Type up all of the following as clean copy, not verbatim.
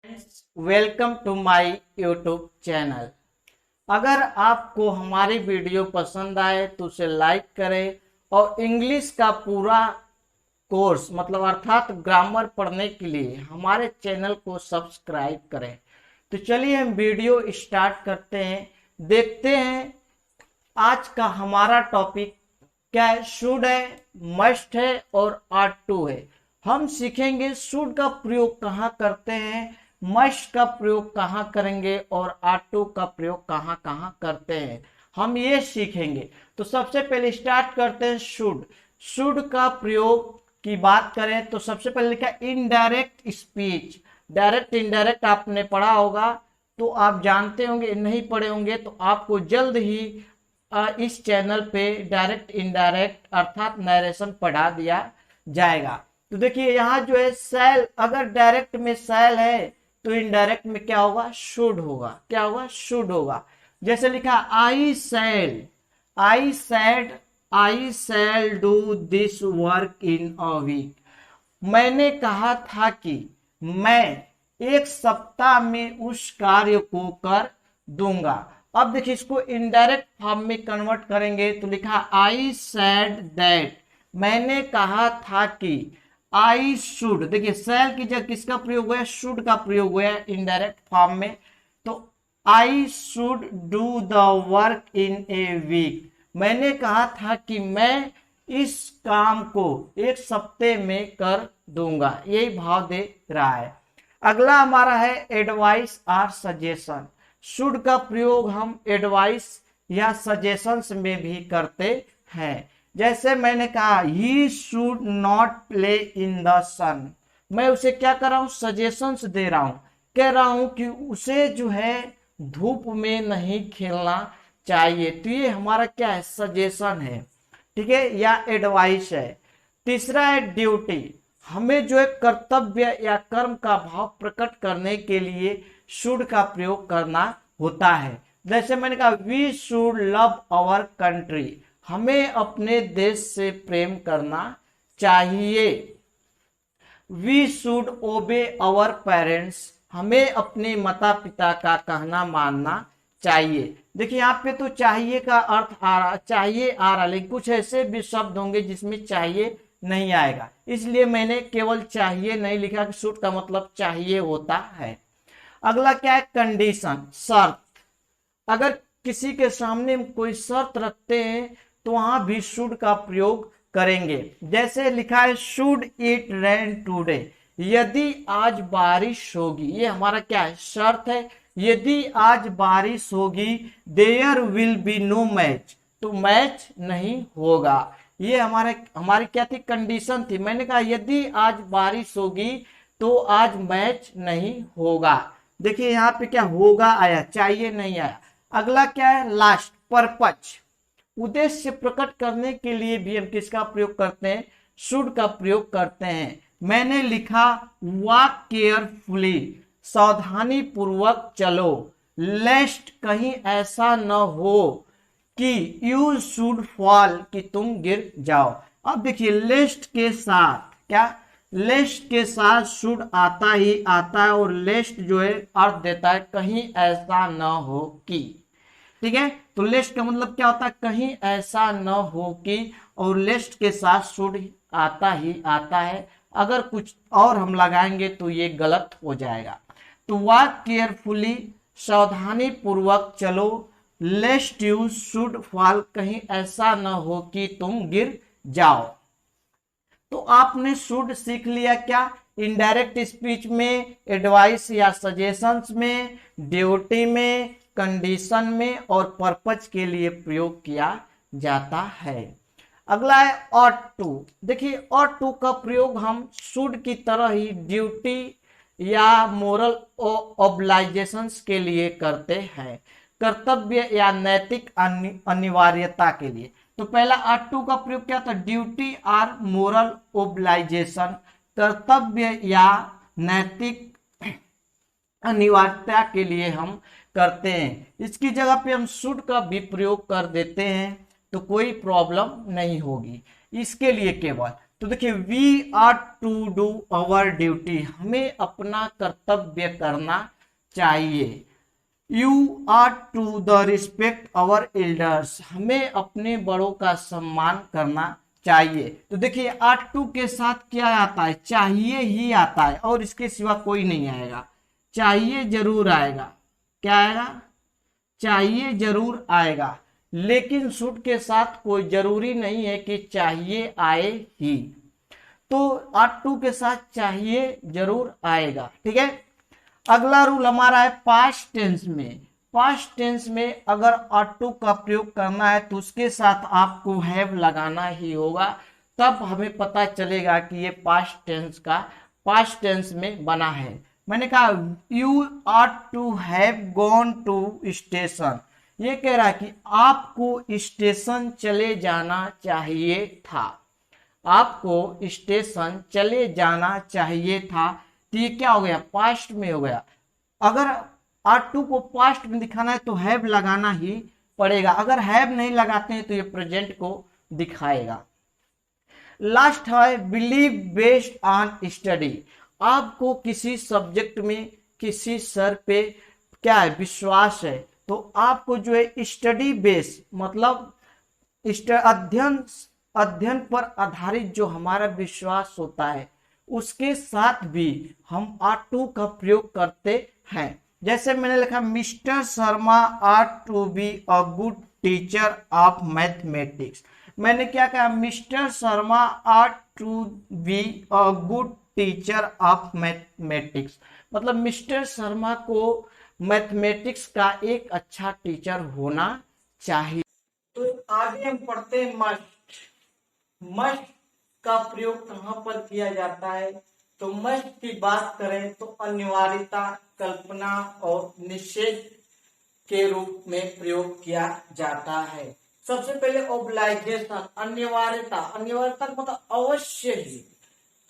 Welcome to my YouTube channel. अगर आपको हमारी वीडियो पसंद आए तो उसे लाइक करें और इंग्लिश का पूरा कोर्स मतलब अर्थात ग्रामर पढ़ने के लिए हमारे चैनल को सब्सक्राइब करें। तो चलिए हम वीडियो स्टार्ट करते हैं। देखते हैं आज का हमारा टॉपिक क्या है। शुड है, मस्ट है और आर टू है। हम सीखेंगे शुड का प्रयोग कहाँ करते हैं, मस्ट का प्रयोग कहाँ करेंगे और आर टू का प्रयोग कहाँ कहाँ करते हैं, हम ये सीखेंगे। तो सबसे पहले स्टार्ट करते हैं शुड। शुड का प्रयोग की बात करें तो सबसे पहले लिखा इनडायरेक्ट स्पीच। डायरेक्ट इनडायरेक्ट आपने पढ़ा होगा तो आप जानते होंगे, नहीं पढ़े होंगे तो आपको जल्द ही इस चैनल पे डायरेक्ट इनडायरेक्ट अर्थात नरेशन पढ़ा दिया जाएगा। तो देखिए यहाँ जो है सैल, अगर डायरेक्ट में सैल है तो इनडायरेक्ट में क्या होगा, शुड होगा। क्या होगा, शुड होगा। जैसे लिखा I shall, I said, I shall do this work in a week. मैंने कहा था कि मैं एक सप्ताह में उस कार्य को कर दूंगा। अब देखिए इसको इनडायरेक्ट फॉर्म में कन्वर्ट करेंगे तो लिखा आई सेड दैट, मैंने कहा था कि। आई शुड, देखिए सेल की जगह किसका प्रयोग हुआ है, शुड का प्रयोग हुआ है इनडायरेक्ट फॉर्म में। तो I should do the work in a week, मैंने कहा था कि मैं इस काम को एक सप्ते में कर दूंगा, यही भाव दे रहा है। अगला हमारा है एडवाइस और सजेशन। शुड का प्रयोग हम एडवाइस या सजेशंस में भी करते हैं। जैसे मैंने कहा he should not play in the sun, मैं उसे क्या कर रहा हूं, सजेशंस दे रहा हूं, कह रहा हूं कि उसे जो है धूप में नहीं खेलना चाहिए। तो ये हमारा क्या है, सजेशन है, ठीक है, या एडवाइस है। तीसरा है ड्यूटी, हमें जो है कर्तव्य या कर्म का भाव प्रकट करने के लिए शुड का प्रयोग करना होता है। जैसे मैंने कहा we should love our country, हमें अपने देश से प्रेम करना चाहिए। We should obey our parents, हमें अपने माता पिता का कहना मानना चाहिए। देखिए यहाँ पे तो चाहिए का अर्थ आ रहा, चाहिए आ रहा, लेकिन कुछ ऐसे भी शब्द होंगे जिसमें चाहिए नहीं आएगा, इसलिए मैंने केवल चाहिए नहीं लिखा कि शुड का मतलब चाहिए होता है। अगला क्या है, कंडीशन, शर्त। अगर किसी के सामने कोई शर्त रखते हैं तो वहां भी शुड का प्रयोग करेंगे। जैसे लिखा है शुड इट रेन टूडे, यदि आज बारिश होगी, ये हमारा क्या है, शर्त है। यदि आज बारिश होगी, there will be no match, तो मैच नहीं होगा। ये हमारी क्या थी, कंडीशन थी। मैंने कहा यदि आज बारिश होगी तो आज मैच नहीं होगा। देखिए यहाँ पे क्या होगा आया, चाहिए नहीं आया। अगला क्या है, लास्ट, पर्पज, उद्देश्य प्रकट करने के लिए भी हम किसका प्रयोग करते हैं, शुड का प्रयोग करते हैं। मैंने लिखा वॉक केयरफुली, सावधानी पूर्वक चलो, लेस्ट, कहीं ऐसा न हो कि यू शुड फॉल, कि तुम गिर जाओ। अब देखिए लेस्ट के साथ क्या, लेस्ट के साथ शुड आता ही आता है और लेस्ट जो है अर्थ देता है कहीं ऐसा न हो कि, ठीक है। तो लेस्ट का मतलब क्या होता है, कहीं ऐसा न हो कि, और लेस्ट के साथ शुड आता ही आता है। अगर कुछ और हम लगाएंगे तो ये गलत हो जाएगा। तो वॉक केयरफुली, सावधानी पूर्वक चलो, लेस्ट यू शुड फॉल, कहीं ऐसा न हो कि तुम गिर जाओ। तो आपने शुड सीख लिया क्या, इनडायरेक्ट स्पीच में, एडवाइस या सजेशंस में, ड्यूटी में, कंडीशन में और पर्पज के लिए प्रयोग किया जाता है। अगला है ऑट टू। देखिए ऑट टू का प्रयोग हम शुड की तरह ही ड्यूटी या मोरल ऑब्लाइजेशंस के लिए करते हैं, कर्तव्य या नैतिक अनिवार्यता के लिए। तो पहला आर्ट टू का प्रयोग क्या था, ड्यूटी और मोरल ओब्लाइजेशन, कर्तव्य या नैतिक अनिवार्यता के लिए हम करते हैं। इसकी जगह पे हम शुड का भी प्रयोग कर देते हैं तो कोई प्रॉब्लम नहीं होगी इसके लिए केवल। तो देखिए we are to do our duty, हमें अपना कर्तव्य करना चाहिए। You are to the respect our elders, हमें अपने बड़ों का सम्मान करना चाहिए। तो देखिए आर टू के साथ क्या आता है, चाहिए ही आता है और इसके सिवा कोई नहीं आएगा। चाहिए जरूर आएगा, क्या आएगा, चाहिए जरूर आएगा, लेकिन शुड के साथ कोई जरूरी नहीं है कि चाहिए आए ही। तो आर टू के साथ चाहिए जरूर आएगा, ठीक है। अगला रूल हमारा है पास्ट टेंस में। पास्ट टेंस में अगर आर टू का प्रयोग करना है तो उसके साथ आपको हैव लगाना ही होगा, तब हमें पता चलेगा कि ये पास्ट टेंस में बना है। मैंने कहा you are to have gone to station, ये कह रहा है कि आपको स्टेशन चले जाना चाहिए था, आपको स्टेशन चले जाना चाहिए था। तो ये क्या हो गया, पास्ट में हो गया। अगर आर टू को पास्ट में दिखाना है तो हैव लगाना ही पड़ेगा, अगर हैव नहीं लगाते हैं तो ये प्रेजेंट को दिखाएगा। लास्ट है बिलीव बेस्ड ऑन स्टडी, आपको किसी सब्जेक्ट में किसी सर पे क्या है, विश्वास है, तो आपको जो है स्टडी बेस मतलब अध्ययन पर आधारित जो हमारा विश्वास होता है उसके साथ भी हम आर टू का प्रयोग करते हैं। जैसे मैंने लिखा mister Sharma are to be a good teacher of mathematics, मैंने क्या कहा, mister Sharma are to be a good teacher of mathematics, मतलब मिस्टर शर्मा को मैथमेटिक्स का एक अच्छा टीचर होना चाहिए। तो आगे हम पढ़ते हैं मस्ट। मस्ट का प्रयोग कहां पर किया जाता है, तो मस्ट की बात करें तो अनिवार्यता, कल्पना और निषेध के रूप में प्रयोग किया जाता है। सबसे पहले ऑब्लाइजेशन, अनिवार्यता, अनिवार्यता मतलब अवश्य ही।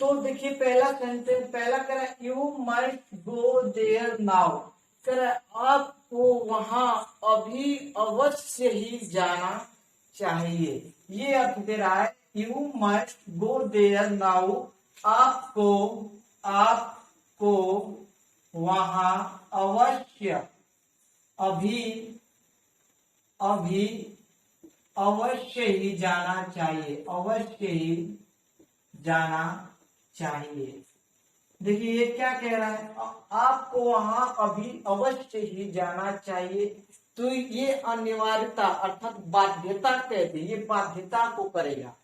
तो देखिए पहला सेंटेंस, पहला कह रहा है you must go there now, कह रहा है आपको वहां अभी अवश्य ही जाना चाहिए, ये अर्थ दे रहा है you must go there now, आपको आपको वहां अवश्य अभी अभी अवश्य ही जाना चाहिए, अवश्य ही जाना चाहिए। देखिए ये क्या कह रहा है, आपको वहां अभी अवश्य ही जाना चाहिए। तो ये अनिवार्यता अर्थात बाध्यता कहते हैं, ये बाध्यता को करेगा।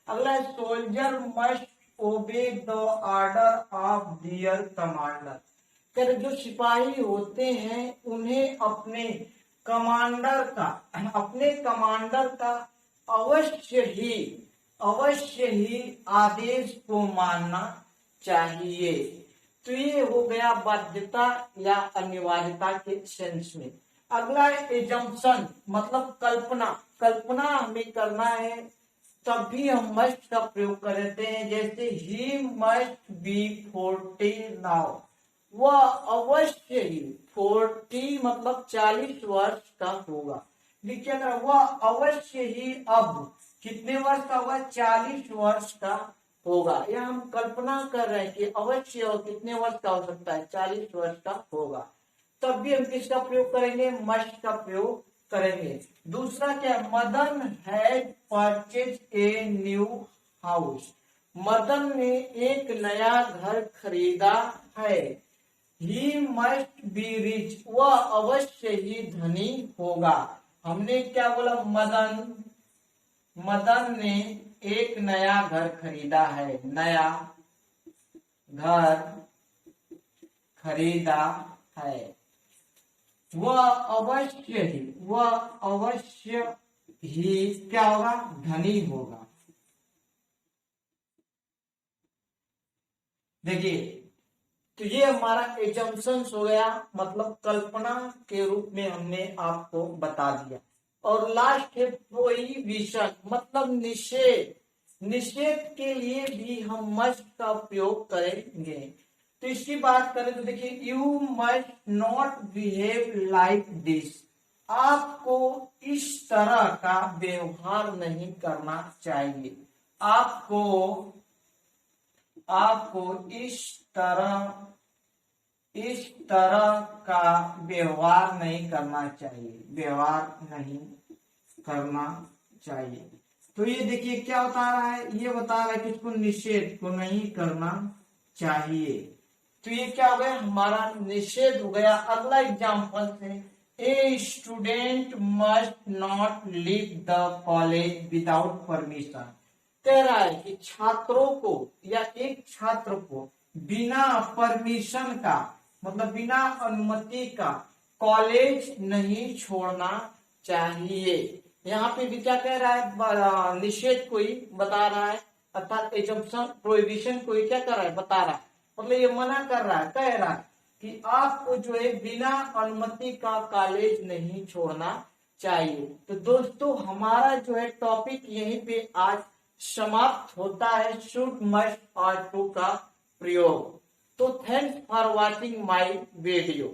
अगला soldier must obey the order of their commander, कर जो सिपाही होते हैं उन्हें अपने कमांडर का अवश्य ही आदेश को मानना चाहिए। तो ये हो गया बाध्यता या अनिवार्यता के सेंस में। अगला एजम्पशन मतलब कल्पना हमें करना है, तब भी हम मस्ट का प्रयोग करते हैं। जैसे ही मस्ट बी 40 नाउ, वह अवश्य ही 40 मतलब 40 वर्ष का होगा। देखिए अगर वह अवश्य ही अब कितने वर्ष का होगा, 40 वर्ष का होगा। यह हम कल्पना कर रहे हैं कि अवश्य और कितने वर्ष का हो सकता है, 40 वर्ष का होगा। तब भी हम किसका प्रयोग करेंगे, मस्ट का प्रयोग करेंगे। दूसरा क्या, Madan had purchase a new house, Madan ने एक नया घर खरीदा है। ही मस्ट बी रिच, वह अवश्य ही धनी होगा। हमने क्या बोला, मदन ने एक नया घर खरीदा है, नया घर खरीदा है। वह अवश्य ही क्या होगा, धनी होगा। देखिए तो ये हमारा एजम्पशंस हो गया, मतलब कल्पना के रूप में हमने आपको बता दिया। और लास्ट है प्रोहिबिशन मतलब निषेध के लिए भी हम मस्ट का उपयोग करेंगे। तो इसकी बात करें तो देखिए you must not behave like this, आपको इस तरह का व्यवहार नहीं करना चाहिए, आपको आपको इस तरह का व्यवहार नहीं करना चाहिए, व्यवहार नहीं करना चाहिए। तो ये देखिए क्या बता रहा है, ये बता रहा है कि इसको निषेध को नहीं करना चाहिए। तो ये क्या हो गया, हमारा निषेध हो गया। अगला एग्जाम्पल से, a student must not leave the college without permission. कह रहा है कि छात्रों को या एक छात्र को बिना परमिशन का, मतलब बिना अनुमति का कॉलेज नहीं छोड़ना चाहिए। यहाँ पे भी क्या कह रहा है, निषेध को ही बता रहा है, अर्थात एजम्पशन प्रोहिबिशन को ही क्या कर रहा है, बता रहा है। मतलब ये मना कर रहा है, कह रहा है कि आपको जो है बिना अनुमति का कॉलेज नहीं छोड़ना चाहिए। तो दोस्तों हमारा जो है टॉपिक यहीं पे आज समाप्त होता है, शुड मस्ट और टू का प्रयोग। तो thanks for watching my video.